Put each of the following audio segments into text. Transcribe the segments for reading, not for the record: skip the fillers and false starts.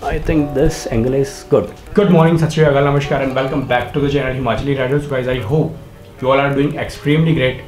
I think this angle is good. Good morning, Sat Shri Akal, Namaskar, and welcome back to the channel Himachali Riders. Guys, I hope you all are doing extremely great,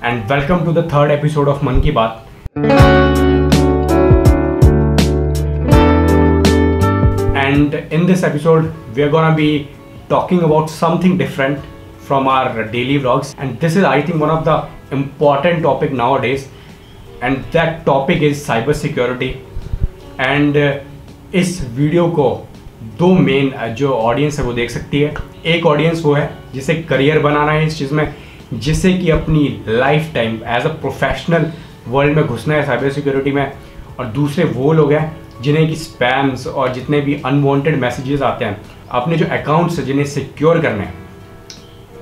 and welcome to the third episode of Man Ki Baat. And in this episode, we are gonna be talking about something different from our daily vlogs, and this is, I think, one of the important topic nowadays, and that topic is cyber security. And इस video को दो main जो audience है वो देख सकती है. एक ऑडियंस वो है जिसे करियर बनाना है इस चीज़ में, जिसे कि अपनी life time as a professional world में घुसना है साइबर सिक्योरिटी में, और दूसरे वो लोग हैं जिन्हें कि स्पैम्स और जितने भी अनवांटेड मैसेजेस आते हैं अपने जो अकाउंट्स हैं जिन्हें सिक्योर करने हैं,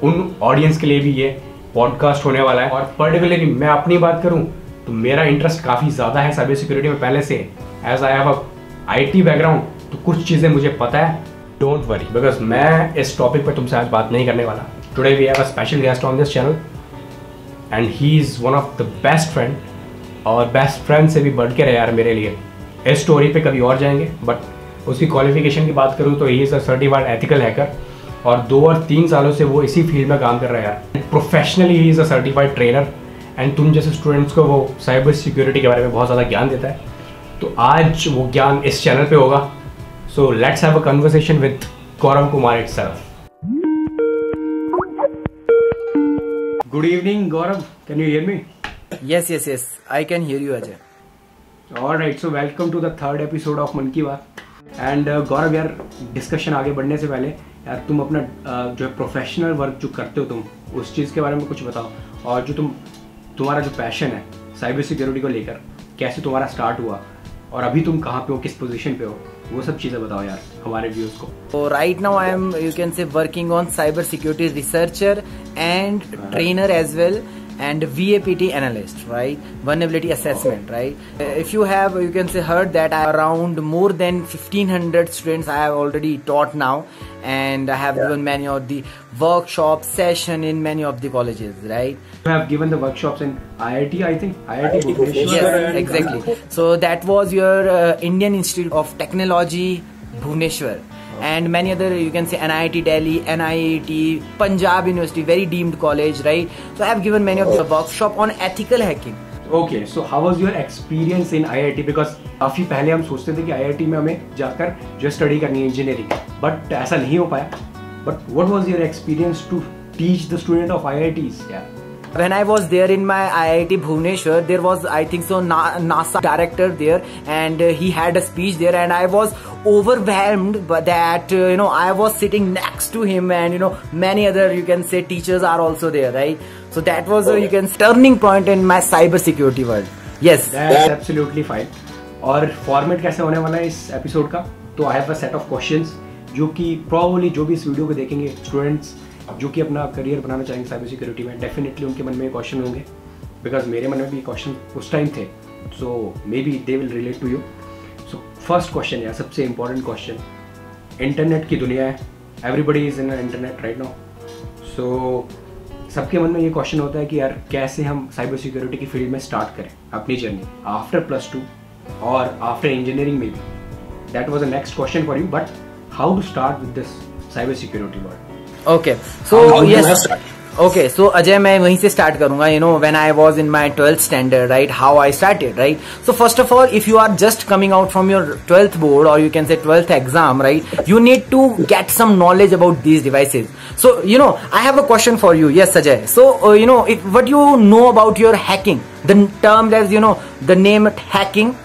उन ऑडियंस के लिए भी ये पॉडकास्ट होने वाला है. और पर्टिकुलरली मैं अपनी बात करूँ तो मेरा इंटरेस्ट काफ़ी ज़्यादा है साइबर सिक्योरिटी में पहले से, as I have a IT background, तो कुछ चीज़ें मुझे पता है. डोंट वरी, बिकॉज मैं इस टॉपिक पर तुमसे आज बात नहीं करने वाला. Today we have a special guest on this channel and he is one of the best friend, और बेस्ट फ्रेंड से भी बढ़ के रहे यार मेरे लिए. इस स्टोरी पे कभी और जाएंगे, बट उसकी क्वालिफिकेशन की बात करूँ तो he is a certified ethical hacker, और 2 और 3 सालों से वो इसी फील्ड में काम कर रहा है यार. Professionally he is a certified trainer, and तुम जैसे स्टूडेंट्स को वो साइबर सिक्योरिटी के बारे में बहुत ज़्यादा ज्ञान देता है. तो आज वो ज्ञान इस चैनल पे होगा. So let's have a conversation with Gaurav Kumar itself. Good evening Gaurav, can you hear me? Yes. I can hear you, Ajay. Alright, so welcome to the third episode of Mann Ki बात. एंड गौरव यार, डिस्कशन आगे बढ़ने से पहले यार तुम अपना जो है प्रोफेशनल वर्क जो करते हो तुम, उस चीज़ के बारे में कुछ बताओ, और जो तुम्हारा जो पैशन है साइबर सिक्योरिटी को लेकर, कैसे तुम्हारा स्टार्ट हुआ और अभी तुम कहाँ पे हो, किस पोजीशन पे हो, वो सब चीज़ें बताओ यार हमारे व्यूअर्स को. So right now I am, you can say, working on cyber security researcher and trainer as well, and VAPT analyst, right? Vulnerability assessment, right? If you have, you can say, heard that around more than 1500 students I have already taught now, and I have given many of the workshop session in many of the colleges, right? You have given the workshops in IIT, I think, IIT Bhubaneswar. Yes, exactly. So that was your Indian Institute of Technology, Bhubaneswar. And many other, you can say, NIT Delhi, NIET, Punjab University, very deemed college, right? So I have given many of the workshop on ethical hacking. Okay, so how was your experience in IIT? Because काफ़ी पहले हम सोचते थे कि IIT में हमें जाकर जो स्टडी करनी है इंजीनियरिंग, बट ऐसा नहीं हो पाया. But what was your experience to teach the student of IITs? Yeah. When I was there in my IIT Bhubaneswar, there was, I think so, NASA director there, and he had a speech there, and I was overwhelmed by that. I was sitting next to him, and many other, you can say, teachers are also there, right? So that was you can turning point in my cyber security world. Yes, that's absolutely fine. और format कैसे होने वाला है इस episode का? तो आई have a set of questions जो कि प्रॉब्ली जो भी इस वीडियो को देखेंगे स्टूडेंट्स जो कि अपना करियर बनाना चाहेंगे साइबर सिक्योरिटी में, डेफिनेटली उनके मन में ये क्वेश्चन होंगे, बिकॉज मेरे मन में भी क्वेश्चन उस टाइम थे. So may be they will relate to you. So first question यार, सबसे इंपॉर्टेंट क्वेश्चन. इंटरनेट की दुनिया है, everybody is in internet right now. So सबके मन में ये क्वेश्चन होता है कि यार कैसे हम साइबर सिक्योरिटी की फील्ड में स्टार्ट करें अपनी जर्नी आफ्टर +2 और आफ्टर इंजीनियरिंग में भी. That was the next question for you, but how to start with this cyber security world? Okay, so yes. Okay, so Ajay, मैं वहीं से start करूँगा. When I was in my 12th standard, right? How I started, right? So first of all, if you are just coming out from your 12th board, or you can say 12th exam, right? You need to get some knowledge about these devices. So I have a question for you. Yes, Ajay. So what you know about your hacking? The term as the name hacking.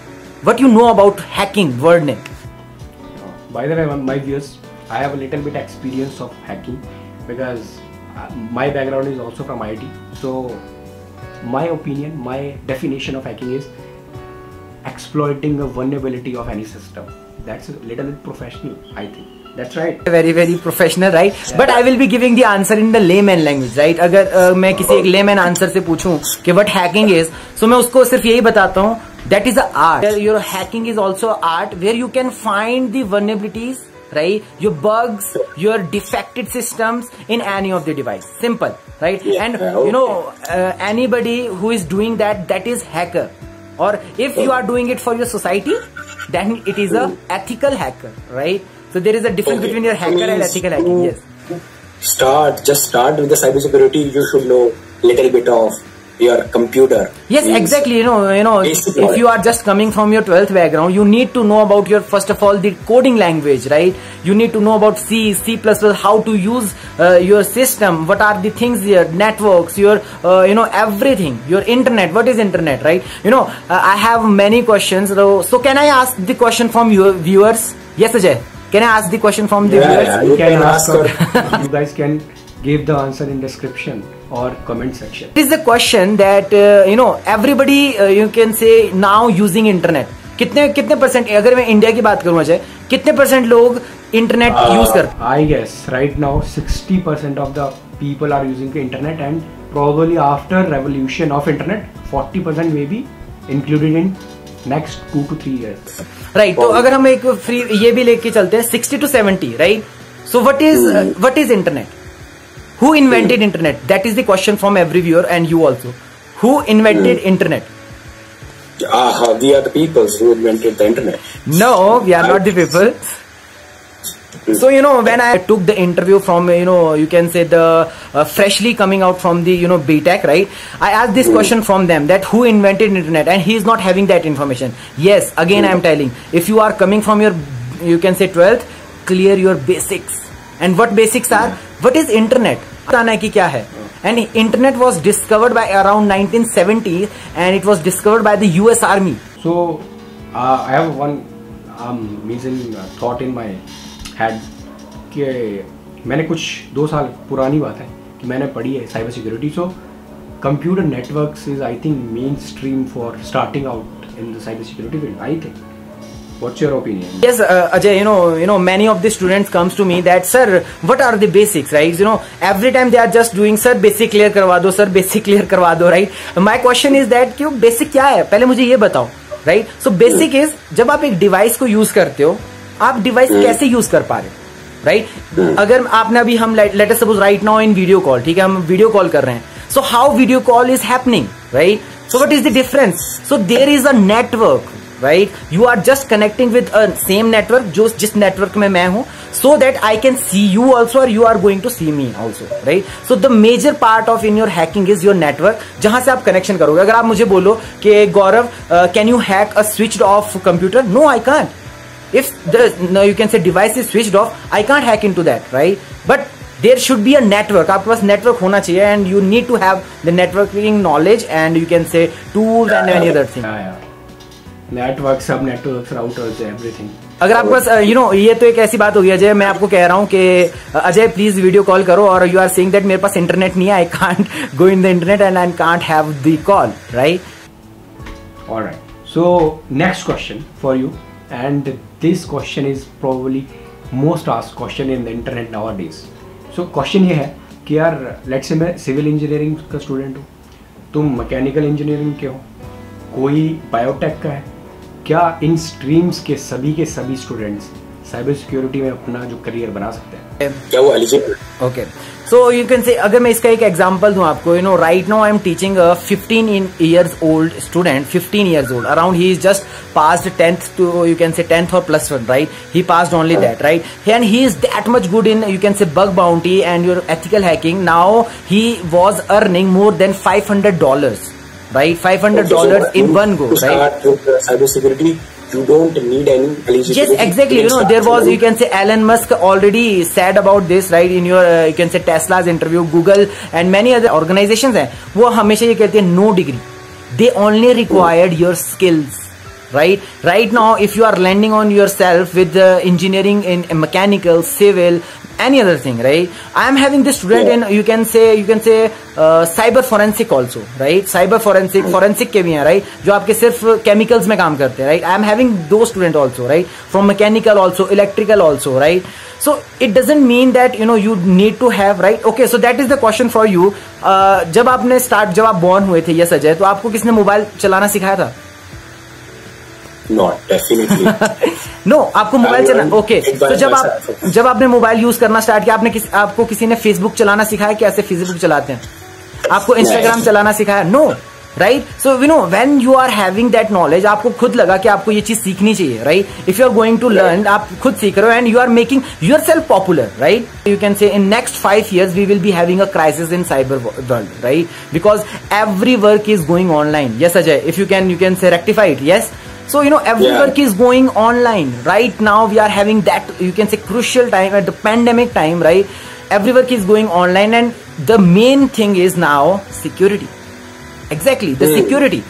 What you know about hacking? Word name. By the way, my viewers, I have a little bit experience of hacking because my background is also from IT. So my opinion, my definition of hacking is exploiting the vulnerability of any system. That's a little bit professional, I think. That's right. Very very professional, right? Yeah. But I will be giving the answer in the layman language, right? अगर मैं किसी एक layman answer से पूछूं कि what hacking is, so मैं उसको सिर्फ यही बताता हूँ, that is a art. Your hacking is also art where you can find the vulnerabilities, right? Your bugs, your defected systems in any of the device. Simple, right? And anybody who is doing that is hacker. or if you are doing it for your society, then it is a ethical hacker, right? So there is a difference between your hacker and ethical hacking. Yes. Just start with the cybersecurity. You should know little bit of your computer. Yes, exactly. If you are just coming from your 12th background, you need to know about your, first of all, the coding language, right? You need to know about C, C++, how to use your system, what are the things here, networks, your, everything, your internet, what is internet, right? I have many questions. So can I ask the question from your viewers? Yes, Ajay. Can I ask the question from the viewers? Yeah, you can ask her. You guys can give the answer in description or comment section. It is the question that everybody you can say now using internet. कितने percent, अगर मैं India की बात करूँ अजय, कितने percent लोग internet use करते हैं? I guess right now 60% of the people are using the internet, and probably after revolution of internet 40% may be included in next 2 to 3 years. Right. तो अगर हम एक फ्री ये भी लेके चलते हैं 60 to 70, right? So what is internet? Who invented internet? That is the question from every viewer and you also. Who invented internet? We are the people who invented the internet. No, we are not the people. So when I took the interview from you can say the freshly coming out from the BTech, right? I asked this question from them, that who invented internet, and he is not having that information. Yes, again I am telling, if you are coming from your you can say 12th, clear your basics. And what basics are? What is internet? बताना है कि क्या है? And internet was discovered by around 1970s, and it was discovered by the US Army. So I have one thought in my head कि मैंने कुछ 2 साल पुरानी बात है कि मैंने पढ़ी है cyber security. So computer networks is I think main stream for starting out in the cyber security field. I think. What's your opinion? Yes, Ajay, many of the students comes to me that, sir, what are the basics, right? Every time they are just doing, sir, basic clear करवा दो, sir, basic clear करवा दो, right? My question is that कि basic क्या है? पहले मुझे ये बताओ, right? So basic is, जब आप एक डिवाइस को यूज करते हो, आप डिवाइस कैसे यूज कर पा रहे हो, राइट? अगर आपने अभी हम let us suppose right now in video call, ठीक है, हम वीडियो कॉल कर रहे हैं. So how video call is happening, right? So what is the difference? So there is a network, right? You are just connecting with a same network, जो जिस network में मैं हूं, so that I can see you also or you are going to see me also, right? So the major part of in your hacking is your network, जहां से आप connection करोगे. अगर आप मुझे बोलो कि गौरव can you hack a switched off computer? No, I can't. If you can say device is switched off, I can't hack into that, right? But there should be a network. आपके पास network होना चाहिए, and you need to have the networking knowledge, and you can say tools and any other thing. Network, सब network, routers, everything. अगर आपके पास ये तो एक ऐसी बात हो गई अजय, मैं आपको कह रहा हूँ कि अजय प्लीज वीडियो कॉल करो, और यू आर सेइंग दैट मेरे पास इंटरनेट नहीं है, I can't go in the internet and I can't have the call, right? Alright. So next question for you, and this question is probably most asked question in the internet nowadays. So question ये है कि यार let's say मैं civil engineering का student हूँ, तुम mechanical engineering के हो, कोई बायोटेक का है. क्या इन स्ट्रीम्स के सभी स्टूडेंट्स साइबर सिक्योरिटी में अपना जो करियर बना सकते हैं? क्या वो eligible? Okay, so you can से, अगर मैं इसका एक एग्जांपल दूं आपको, right now I am teaching a 15 years old student, 15 years old, around he is just passed 10th to, you can say 10th or +1, right? He passed only that, right? And he is that much good in, you can say, bug bounty and your ethical hacking. Now he was earning more than $500. Right, $500 in one go, right? Start with cyber security, you don't need any eligibility. Yes, exactly. There was, you can say, Elon Musk already said about this, right? In your, you can say, Tesla's interview, Google and many other organizations हैं, वो हमेशा ये कहते हैं no degree. They only required your skills, right? Right now, if you are landing on yourself with engineering in mechanical, civil, any other thing, right? I am having this student in, you can say cyber forensic also, right? Cyber forensic के भी हैं, right? जो आपके सिर्फ chemicals में काम करते हैं, right? I am having those student also, right? From mechanical also, electrical also, right? So it doesn't mean that you need to have, right? Okay, so that is the question for you. जब आप born हुए थे, yes Ajay, तो आपको किसने mobile चलाना सिखाया था? Not definitely. No, आपको मोबाइल चलाना, ओके. तो जब आपने मोबाइल यूज करना स्टार्ट किया, आपको किसी ने फेसबुक चलाना सिखाया? कैसे फेसबुक चलाते हैं? आपको इंस्टाग्राम चलाना सिखाया? No. Right. So you know when you are having that knowledge, आपको खुद लगा कि आपको ये चीज सीखनी चाहिए, right. If you are going to learn, आप खुद सीख रहे हो and you are making yourself popular, right. You can say in next 5 years we will be having a crisis in cyber world, right, because every work is going online. Yes Ajay, if you can से rectify it. Yes. So you know every work is going online right now. We are having that, you can say, crucial time at the pandemic time, right? Every work is going online, and the main thing is now security. Exactly, the security.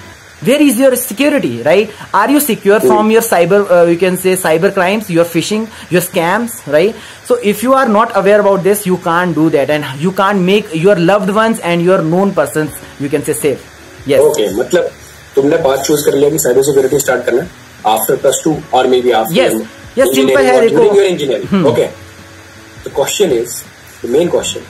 Where is your security, right? Are you secure from your cyber, you can say, cyber crimes, your phishing, your scams, right? So if you are not aware about this, you can't do that, and you can't make your loved ones and your known persons, you can say, safe. Yes. Okay, मतलब तुमने path choose कर लिया कि cyber security start करना after +2 और maybe after simple है. देखो your engineering. Okay, the question is, the main question,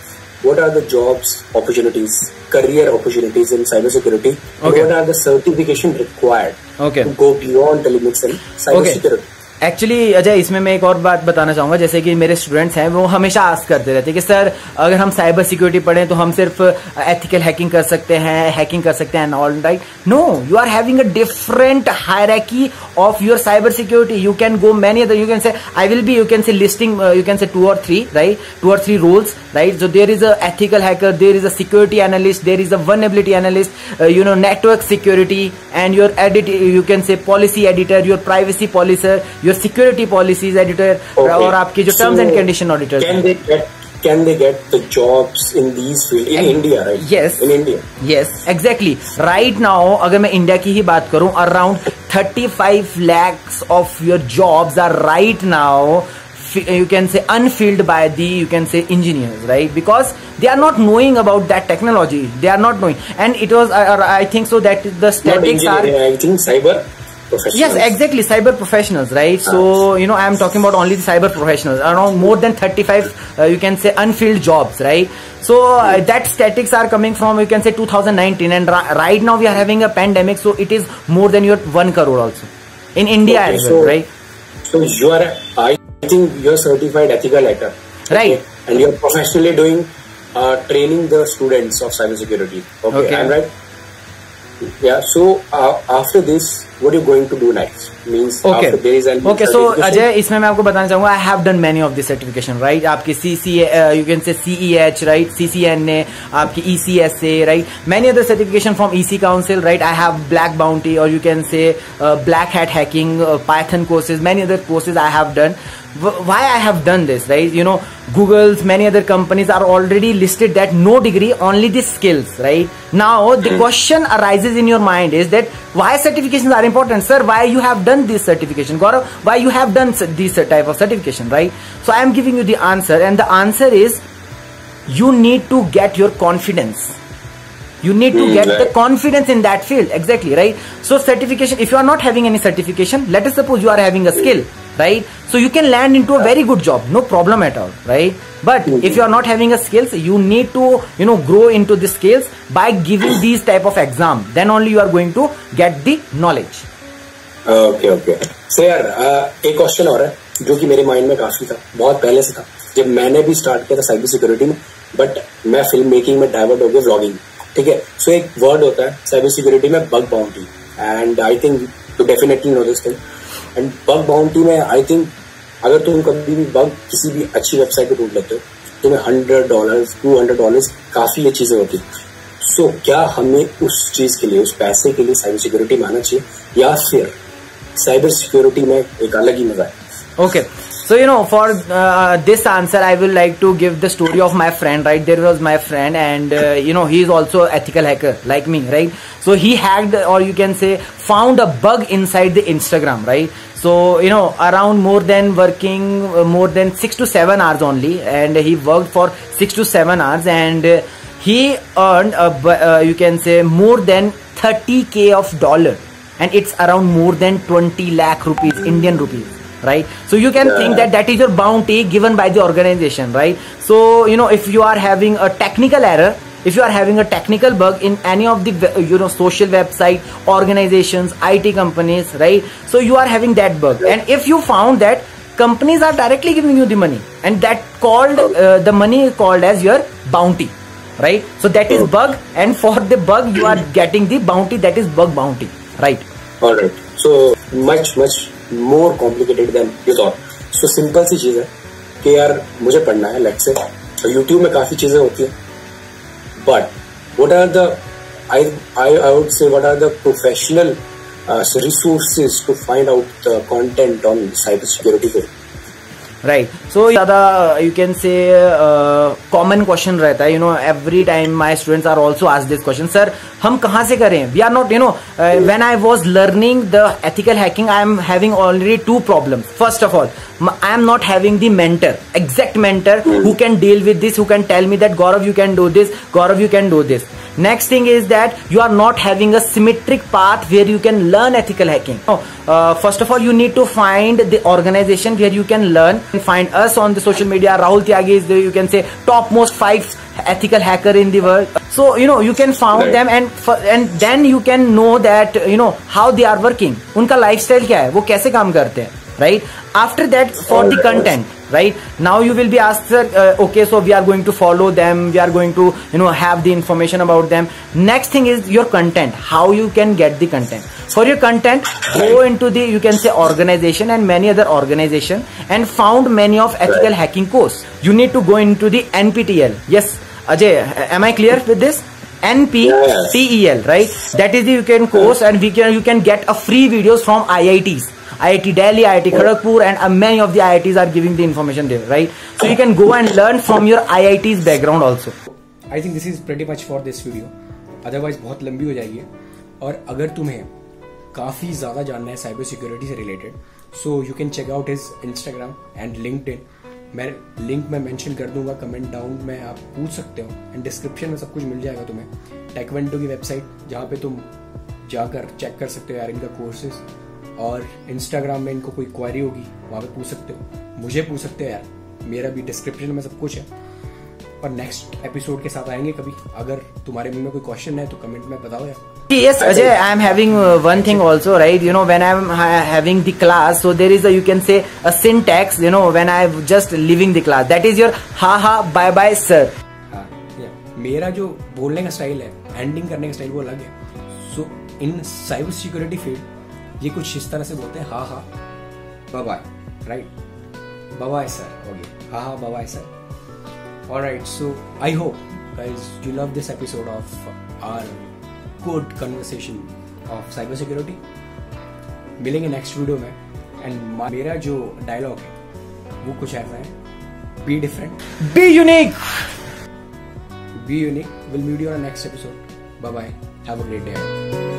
what are the jobs opportunities, career opportunities in cyber security? Okay. What are the certification required to go beyond telemedicine and cyber security? Actually Ajay, इसमें मैं एक और बात बताना चाहूंगा. जैसे कि मेरे स्टूडेंट्स हैं, वो हमेशा आस्क करते रहते हैं कि सर अगर हम साइबर सिक्योरिटी पढ़ें तो हम सिर्फ एथिकल हैकिंग कर सकते हैं, हैकिंग कर सकते हैं, all right. No, you are having a different hierarchy of your cyber security. You can go many other, you can say, I will be, you can say listing, you can say 2 or 3, right? 2 or 3 roles, right? So there is a ethical hacker, there is a security analyst, there is a vulnerability analyst, network security, and your you can say policy editor, your privacy policy, your security policies editor, और आपके जो terms and condition auditor. Can they get the jobs in these fields in India, right? Yes. In India. Yes, exactly. Right now, अगर मैं India की ही बात करूं, around 35 lakhs of your jobs are right now, you can say, unfilled by the, you can say, engineers, right? Because they are not knowing about that technology. They are not knowing, and it was, I think so that the statistics are, I think cyber professionals. Yes, exactly, cyber professionals, right? So I am talking about only the cyber professionals. Around more than 35, you can say, unfilled jobs, right? So that statistics are coming from, you can say, 2019, and right now we are having a pandemic, so it is more than your 1 crore also in India as well, right? So you are, I think you're certified ethical hacker, right? Okay? And you're professionally doing training the students of cybersecurity. Okay, I'm right. Yeah. So after this, what are you going to do next? Means after there is an so Ajay, इसमें मैं आपको बताना चाहूंगा, I have done many of the certification, right? आपकी you can say CEH, right? CCNA, आपकी ECSA, right? Many other certification from EC Council, right? I have Black Bounty, or you can say Black Hat Hacking, Python courses, many other courses I have done. Why I have done this, right? Google's, many other companies are already listed that no degree, only the skills, right? Now the question arises in your mind is that why certifications are important, sir? Why you have done this certification, Gaurav? Why you have done this type of certification, right? So I am giving you the answer, and the answer is you need to get your confidence. You need to get the confidence in that field. Exactly, right? So certification, if you are not having any certification, let us suppose you are having a skill, right? So you can land into a very good job, no problem at all, right? But if you are not having a skills, you need to, grow into the skills by giving these type of exam. Then only you are going to get the knowledge. Okay. So यार एक question और है जो कि मेरे mind में काफी था, बहुत पहले से था, जब मैंने भी स्टार्ट किया था साइबर सिक्योरिटी में, बट मैं फिल्म मेकिंग में डाइवर्ट हो गया, व्लॉगिंग. ठीक है. सो एक वर्ड होता है साइबर सिक्योरिटी में, bug bounty, and I think you definitely know this thing. And bug bounty में आई थिंक अगर तुम कभी भी बग किसी भी अच्छी वेबसाइट पे ढूंढ लेते हो, तुम्हें $100, $200 काफी ये चीजें होती. सो क्या हमें उस चीज के लिए, उस पैसे के लिए साइबर सिक्योरिटी में आना चाहिए, या फिर साइबर सिक्योरिटी में एक अलग ही मजा है? Okay. So, for this answer, I will like to give the story of my friend, right? There was my friend, and, he is also ethical hacker like me, right? So he hacked, or you can say, found a bug inside the Instagram, right? So, around more than 6 to 7 hours only, and he worked for 6 to 7 hours, and he earned, you can say, more than $30K of dollar, and it's around more than 20 lakh rupees, Indian rupees. Right? So you can think that is your bounty given by the organization, right? So, if you are having a technical error, if you are having a technical bug in any of the, social website, organizations, IT companies, right? So you are having that bug. And if you found that, companies are directly giving you the money, and that the money is called as your bounty. right? So that is bug, and for the bug you are getting the bounty, that is bug bounty, right? All right. So much more complicated than you thought. So simple सी चीज है कि यार मुझे पढ़ना है, let's say YouTube में काफी चीजें होती है, but what are the I would say what are the professional resources to find out the content on cybersecurity field? Right. So ज़्यादा you can say common question रहता है, you know, every time my students are also asked this question, sir हम कहाँ से करें? We are not, you know, when I was learning the ethical hacking, I am having already two problems. First of all, I am not having the mentor, exact mentor who can deal with this, who can tell me that Gaurav you can do this, Gaurav you can do this. Next thing is that you are not having a symmetric path where you can learn ethical hacking. First of all, you need to find the organization where you can learn. Find us on the social media. Rahul Tyagi is the, you can say, topmost 5 ethical hacker in the world. So you know you can find them, and then you can know that you know how they are working. उनका lifestyle क्या है, वो कैसे काम करते हैं, right? After that, for the content, right? Now you will be asked, okay, so we are going to follow them, we are going to, you know, have the information about them. Next thing is your content, how you can get the content. For your content, go into the, you can say, organization and many other organization, and found many of ethical hacking course. You need to go into the NPTEL. Yes, Ajay, am I clear with this? NPTEL, right? That is the you can course, and you can get a free videos from IITs. IIT Delhi, IIT Kharagpur, and many of the IITs are giving the information there, right? So you can go and learn from your IIT's background also. I think this is pretty much for this video. Otherwise बहुत लंबी हो जाएगी. और अगर तुम्हें काफ़ी ज़्यादा जानना है साइबर सिक्योरिटी से related, so you can check out his Instagram and LinkedIn. मैं लिंक में मेंशन कर दूंगा कमेंट डाउन में, आप पूछ सकते हो, एंड डिस्क्रिप्शन में सब कुछ मिल जाएगा तुम्हें. टेक्वेंटो की वेबसाइट जहाँ पे तुम जाकर चेक कर सकते हो यार इनका कोर्सेज, और इंस्टाग्राम में इनको कोई क्वेरी होगी वहाँ पे पूछ सकते हो, मुझे पूछ सकते हो यार, मेरा भी डिस्क्रिप्शन में सब कुछ है. और नेक्स्ट एपिसोड के साथ आएंगे कभी. अगर तुम्हारे मन में कोई क्वेश्चन है तो कमेंट में बताओ यार. Yes, Ajay, I am having one thing also, right? You know, when I am having the class, so there is a, you can say, a syntax, you know, when I am just leaving the class. That is your ha bye bye sir. हाँ, मेरा जो बोलने का style है, ending करने का style वो अलग है. So in cyber security field ये कुछ इस तरह से बोलते हैं, हा bye bye, right? Bye bye sir, okay, हा bye bye sir. Alright, so I hope guys you love this episode of our good conversation of cyber security. मिलेंगे नेक्स्ट वीडियो में, एंड मेरा जो डायलॉग है वो कुछ ऐसा है, be different, be unique, be unique. Will meet you on next episode. Bye bye, have a great day.